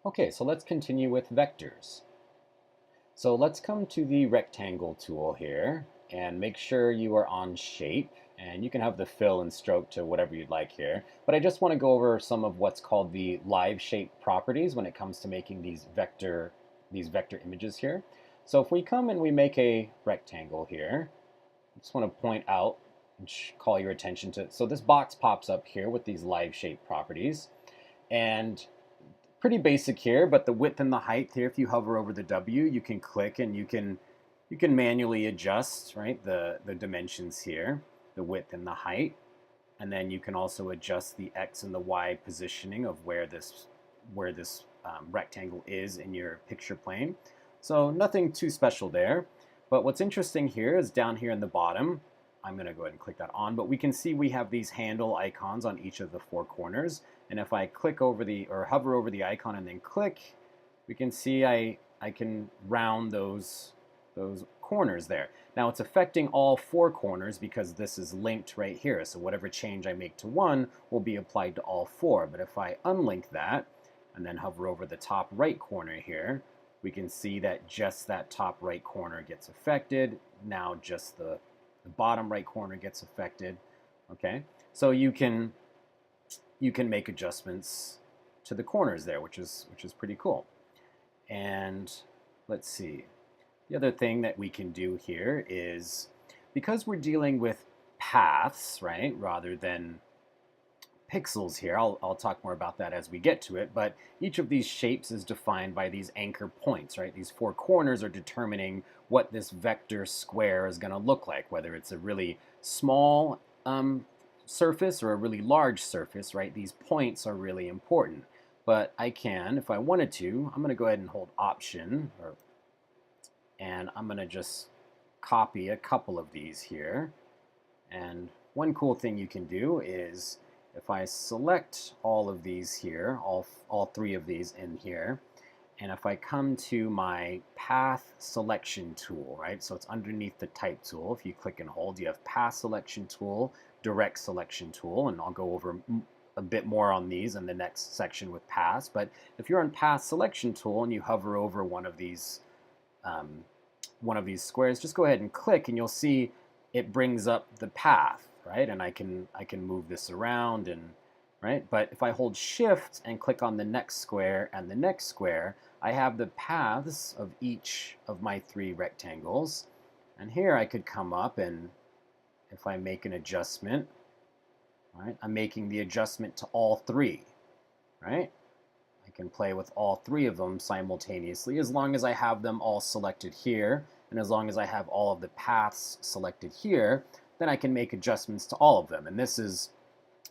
Okay, so let's continue with vectors. So let's come to the rectangle tool here and make sure you are on shape, and you can have the fill and stroke to whatever you'd like here. But I just want to go over some of what's called the live shape properties when it comes to making these vector images here. So if we come and we make a rectangle here, I just want to point out and call your attention to, so this box pops up here with these live shape properties. And pretty basic here, but the width and the height here, if you hover over the W, you can click and you can manually adjust, right, the dimensions here, the width and the height. And then you can also adjust the X and the Y positioning of where this rectangle is in your picture plane. So nothing too special there. But what's interesting here is down here in the bottom, I'm going to go ahead and click that on, but we can see we have these handle icons on each of the four corners. And if I click over or hover over the icon and then click, we can see I can round those corners there. Now it's affecting all four corners because this is linked right here. So whatever change I make to one will be applied to all four. But if I unlink that and then hover over the top right corner here, we can see that just that top right corner gets affected. Now just the bottom right corner gets affected. Okay, so you can make adjustments to the corners there, which is pretty cool. And let's see. The other thing that we can do here is, because we're dealing with paths, right, rather than pixels here, I'll talk more about that as we get to it, but each of these shapes is defined by these anchor points, right? These four corners are determining what this vector square is going to look like, whether it's a really small surface or a really large surface, right? These points are really important. But I can, if I wanted to, I'm going to go ahead and hold Option, and I'm going to just copy a couple of these here. And one cool thing you can do is, if I select all of these here, all three of these in here, and if I come to my path selection tool, right? So it's underneath the type tool. If you click and hold, you have path selection tool, direct selection tool, and I'll go over a bit more on these in the next section with paths. But if you're on path selection tool and you hover over one of these squares, just go ahead and click, and you'll see it brings up the path, right? And I can move this around, and right. But if I hold Shift and click on the next square and the next square, I have the paths of each of my three rectangles. And here I could come up, and if I make an adjustment, right, I'm making the adjustment to all three, right? I can play with all three of them simultaneously as long as I have them all selected here, and as long as I have all of the paths selected here, then I can make adjustments to all of them. And this is,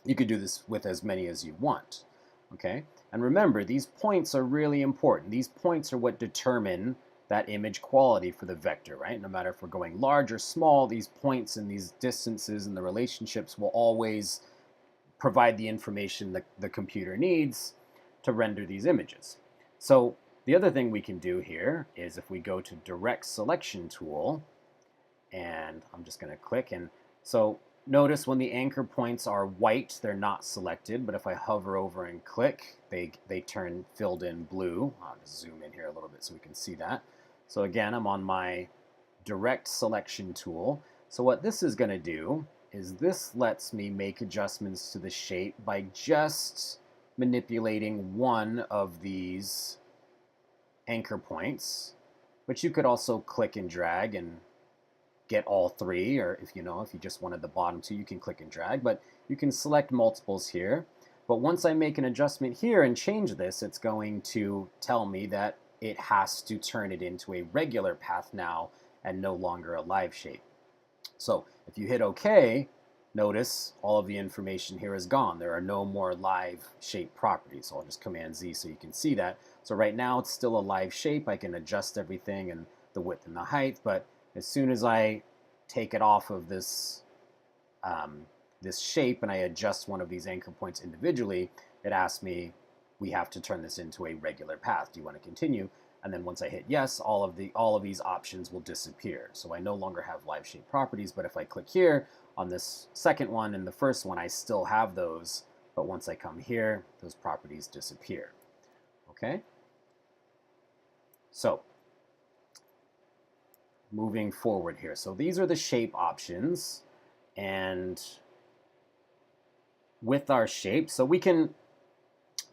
you could do this with as many as you want. Okay? And remember, these points are really important. These points are what determine that image quality for the vector, right? No matter if we're going large or small, these points and these distances and the relationships will always provide the information that the computer needs to render these images. So the other thing we can do here is, if we go to Direct Selection Tool, and I'm just going to click, and so notice when the anchor points are white, they're not selected, but if I hover over and click, they turn filled in blue. I'll just zoom in here a little bit so we can see that. So again, I'm on my Direct Selection Tool. So what this is going to do is, this lets me make adjustments to the shape by just manipulating one of these anchor points, but you could also click and drag and get all three, or if you just wanted the bottom two, you can click and drag, but you can select multiples here. But once I make an adjustment here and change this, it's going to tell me that it has to turn it into a regular path now and no longer a live shape. So if you hit OK, notice all of the information here is gone. There are no more live shape properties. So I'll just Command Z so you can see that. So right now it's still a live shape. I can adjust everything and the width and the height, but as soon as I take it off of this this shape and I adjust one of these anchor points individually, it asks me, we have to turn this into a regular path. Do you want to continue? And then once I hit yes, all of these options will disappear. So I no longer have live shape properties, but if I click here on this second one and the first one, I still have those, but once I come here, those properties disappear. Okay? So moving forward here. So these are the shape options, and with our shape, so we can,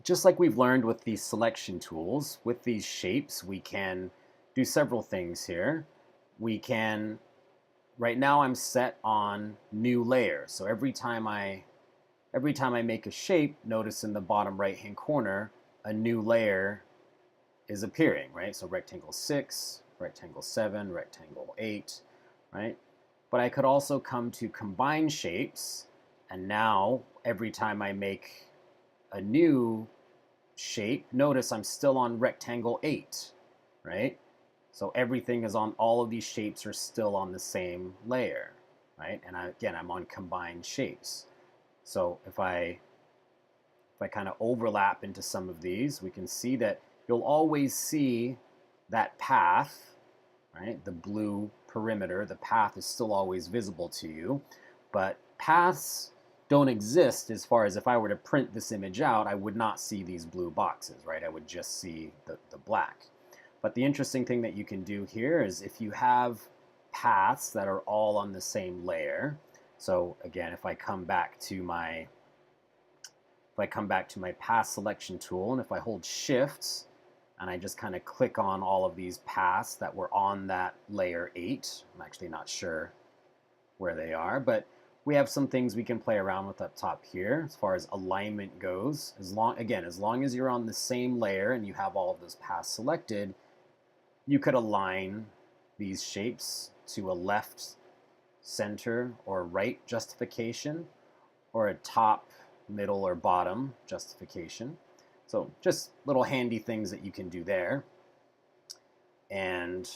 just like we've learned with these selection tools, with these shapes, we can do several things here. We can, right now I'm set on new layer. So every time I make a shape, notice in the bottom right hand corner, a new layer is appearing, right? So rectangle 6, rectangle 7, rectangle 8, right? But I could also come to combine shapes, and now every time I make a new shape, notice I'm still on rectangle 8, right? So everything is on, all of these shapes are still on the same layer, right? And again, I'm on combined shapes. So if I kind of overlap into some of these, we can see that you'll always see that path, right? The blue perimeter, the path is still always visible to you, but paths don't exist as far as if I were to print this image out, I would not see these blue boxes, right? I would just see the black. But the interesting thing that you can do here is if you have paths that are all on the same layer, so again, if I come back to my path selection tool, and if I hold Shift and I just kind of click on all of these paths that were on that layer 8, I'm actually not sure where they are, but we have some things we can play around with up top here as far as alignment goes. As long as you're on the same layer and you have all of those paths selected, you could align these shapes to a left, center, or right justification, or a top, middle, or bottom justification. So just little handy things that you can do there. And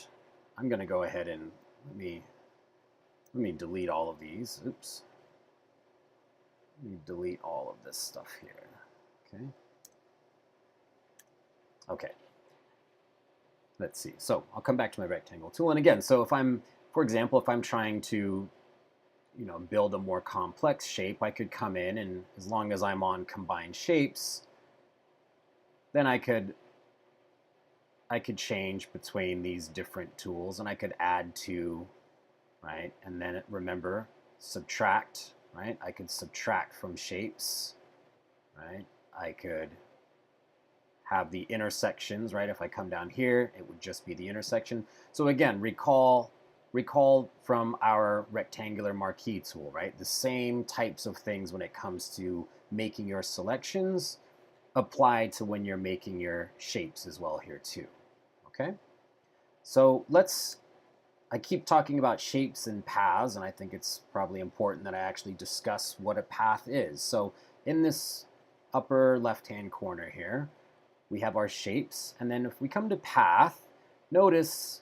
I'm going to go ahead and let me delete all of these. Oops. Let me delete all of this stuff here. Okay. Okay. Let's see. So I'll come back to my rectangle tool. And again, so if I'm, for example, if I'm trying to, build a more complex shape, I could come in, and as long as I'm on combined shapes, then I could change between these different tools, and I could add to, right? And then remember, subtract, right? I could subtract from shapes, right? I could have the intersections, right? If I come down here, it would just be the intersection. So again, recall from our rectangular marquee tool, right? The same types of things when it comes to making your selections apply to when you're making your shapes as well here too, okay? So I keep talking about shapes and paths, and I think it's probably important that I actually discuss what a path is. So in this upper left-hand corner here, we have our shapes, and then if we come to path, notice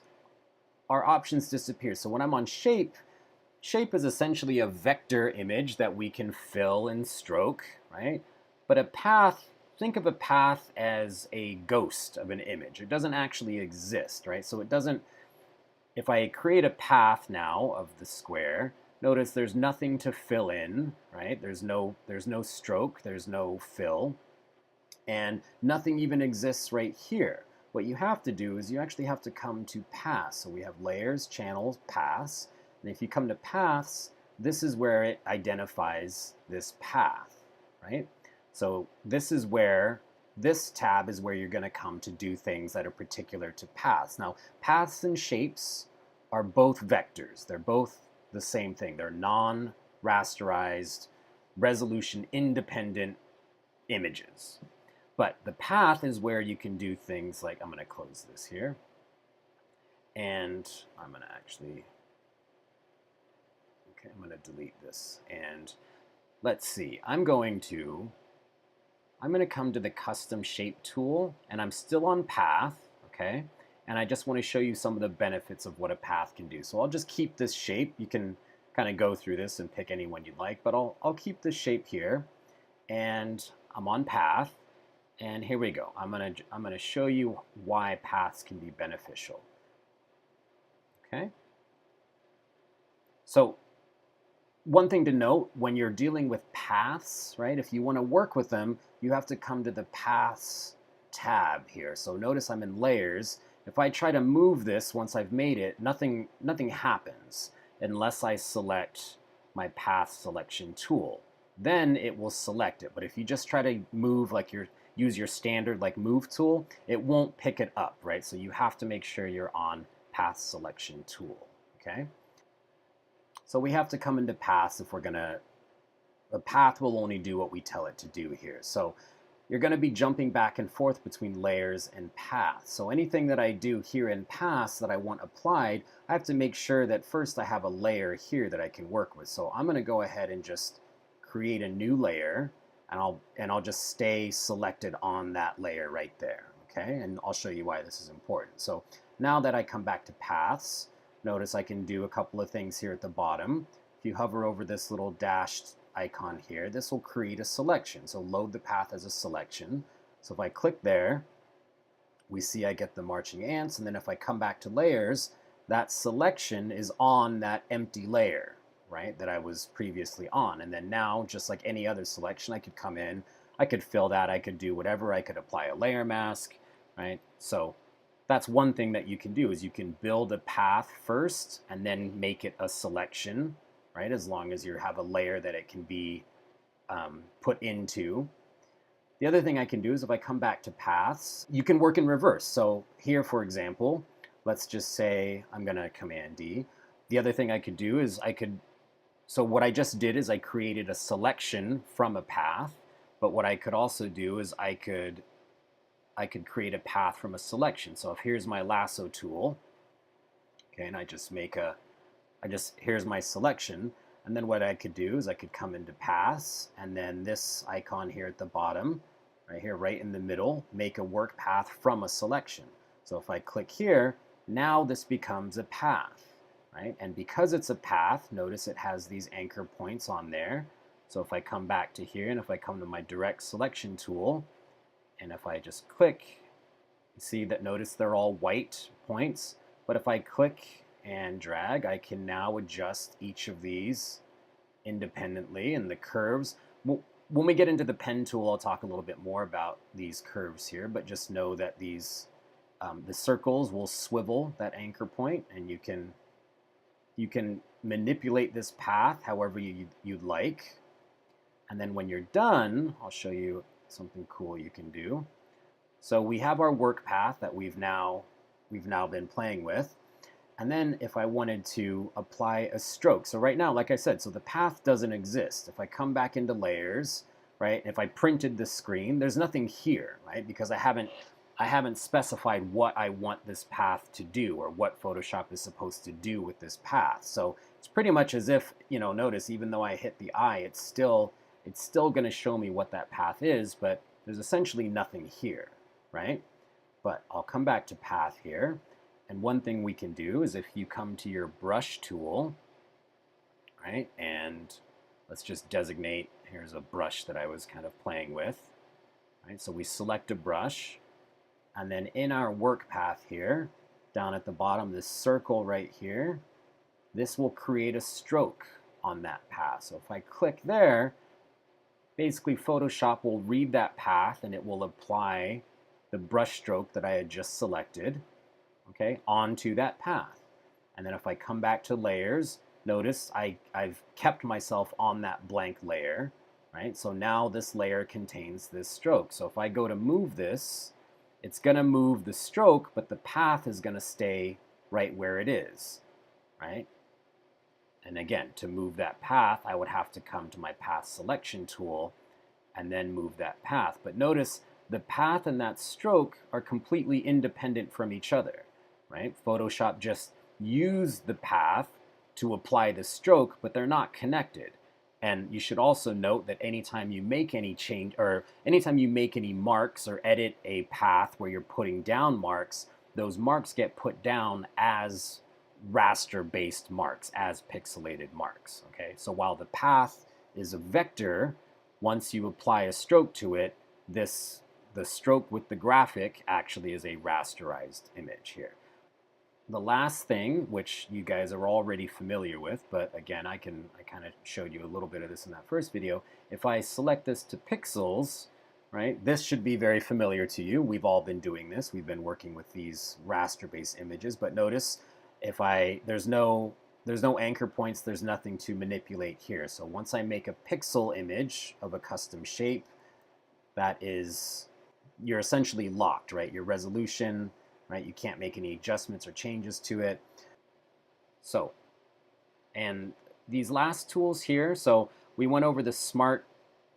our options disappear. So when I'm on shape is essentially a vector image that we can fill and stroke, right? But a path, think of a path as a ghost of an image. It doesn't actually exist, right? So it doesn't, if I create a path now of the square, notice there's nothing to fill in, right? There's no stroke, there's no fill, and nothing even exists right here. What you have to do is you actually have to come to paths. So we have layers, channels, paths, and if you come to paths, this is where it identifies this path, right? So this is where, this tab is where you're going to come to do things that are particular to paths. Now, paths and shapes are both vectors. They're both the same thing. They're non-rasterized, resolution-independent images. But the path is where you can do things like, I'm going to close this here, and I'm going to actually, okay, I'm going to delete this, and let's see, I'm going to come to the custom shape tool, and I'm still on path, okay, and I just want to show you some of the benefits of what a path can do. So I'll just keep this shape. You can kind of go through this and pick any one you'd like, but I'll keep this shape here, and I'm on path. And here we go. I'm gonna show you why paths can be beneficial. Okay. So one thing to note when you're dealing with paths, right? If you want to work with them, you have to come to the paths tab here. So notice I'm in layers, if I try to move this once I've made it, nothing happens unless I select my path selection tool. Then it will select it. But if you just try to move like use your standard like move tool, it won't pick it up, right? So you have to make sure you're on path selection tool, okay? So we have to come into paths if we're gonna, the path will only do what we tell it to do here. So you're going to be jumping back and forth between layers and paths. So anything that I do here in paths that I want applied, I have to make sure that first I have a layer here that I can work with. So I'm going to go ahead and just create a new layer, and I'll just stay selected on that layer right there. Okay, and I'll show you why this is important. So now that I come back to paths, notice I can do a couple of things here at the bottom. If you hover over this little dashed icon here, this will create a selection. So load the path as a selection. So if I click there, we see I get the marching ants, and then if I come back to layers, that selection is on that empty layer, right, that I was previously on. And then now, just like any other selection, I could come in, I could fill that, I could do whatever, I could apply a layer mask, right? So that's one thing that you can do, is you can build a path first and then make it a selection, right? As long as you have a layer that it can be put into. The other thing I can do is if I come back to paths, you can work in reverse. So here, for example, let's just say I'm going to Command D. The other thing I could do is so what I just did is I created a selection from a path, but what I could also do is I could create a path from a selection. So if here's my lasso tool, okay, and I just make here's my selection, and then what I could do is I could come into paths, and then this icon here at the bottom, right here, right in the middle, make a work path from a selection. So if I click here, now this becomes a path, right? And because it's a path, notice it has these anchor points on there. So if I come back to here, and if I come to my direct selection tool, and if I just click, you see that, notice they're all white points, but if I click and drag, I can now adjust each of these independently, and the curves. When we get into the pen tool, I'll talk a little bit more about these curves here, but just know that these the circles will swivel that anchor point, and you can manipulate this path however you'd like. And then when you're done, I'll show you something cool you can do. So we have our work path that we've now been playing with. And then if I wanted to apply a stroke, so right now, like I said, so the path doesn't exist. If I come back into layers, right, if I printed the screen, there's nothing here, right, because I haven't specified what I want this path to do, or what Photoshop is supposed to do with this path. So it's pretty much as if, notice even though I hit the eye, it's still going to show me what that path is, but there's essentially nothing here, right? But I'll come back to path here. And one thing we can do is if you come to your brush tool, right, and let's just designate, here's a brush that I was kind of playing with, right? So we select a brush, and then in our work path here, down at the bottom, this circle right here, this will create a stroke on that path. So if I click there, basically Photoshop will read that path and it will apply the brush stroke that I had just selected, okay, onto that path. And then if I come back to layers, notice I've kept myself on that blank layer, right? So now this layer contains this stroke. So if I go to move this, it's going to move the stroke, but the path is going to stay right where it is, right? And again, to move that path, I would have to come to my path selection tool and then move that path. But notice the path and that stroke are completely independent from each other, right? Photoshop just used the path to apply the stroke, but they're not connected. And you should also note that anytime you make any change, or anytime you make any marks or edit a path where you're putting down marks, those marks get put down as raster-based marks, as pixelated marks, okay? So while the path is a vector, once you apply a stroke to it, the stroke with the graphic actually is a rasterized image here. The last thing, which you guys are already familiar with, but again, I kind of showed you a little bit of this in that first video. If I select this to pixels, right? This should be very familiar to you. We've all been doing this. We've been working with these raster-based images, but notice there's no anchor points, there's nothing to manipulate here. So once I make a pixel image of a custom shape, you're essentially locked, right? Your resolution, right? You can't make any adjustments or changes to it. So, and these last tools here, so we went over the smart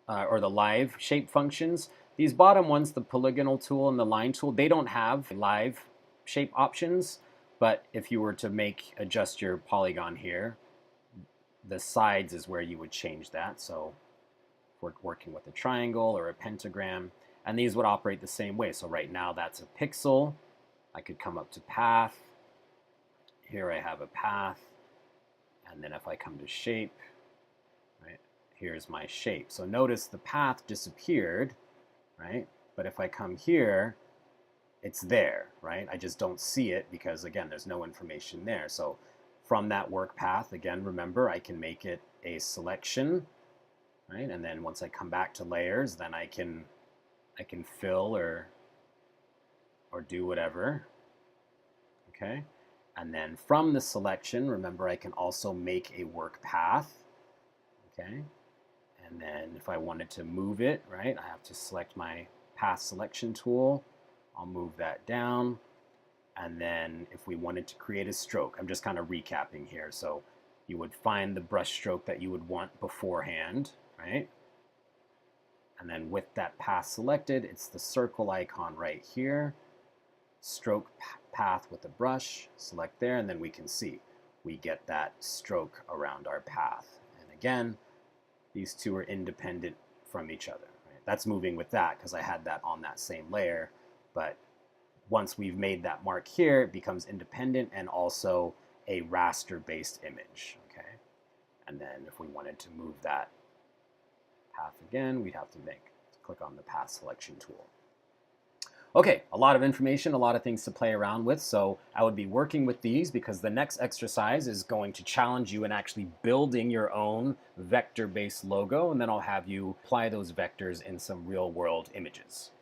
or the live shape functions. These bottom ones, the polygonal tool and the line tool, they don't have live shape options, but if you were to adjust your polygon here, the sides is where you would change that. So if we're working with a triangle or a pentagram, and these would operate the same way. So right now that's a pixel. I could come up to path. Here I have a path. And then if I come to shape, right, here's my shape. So notice the path disappeared, right? But if I come here, it's there, right? I just don't see it because, again, there's no information there. So from that work path, again, remember, I can make it a selection, right? And then once I come back to layers, then I can fill or do whatever, okay? And then from the selection, remember, I can also make a work path, okay? And then if I wanted to move it, right, I have to select my path selection tool. I'll move that down. And then if we wanted to create a stroke, I'm just kind of recapping here. So you would find the brush stroke that you would want beforehand, right? And then with that path selected, it's the circle icon right here. Stroke path with the brush, select there, and then we can see we get that stroke around our path. And again, these two are independent from each other. Right? That's moving with that because I had that on that same layer, but once we've made that mark here, it becomes independent and also a raster-based image. Okay, and then if we wanted to move that path again, we'd have to click on the path selection tool. Okay, a lot of information, a lot of things to play around with, so I would be working with these because the next exercise is going to challenge you in actually building your own vector-based logo, and then I'll have you apply those vectors in some real-world images.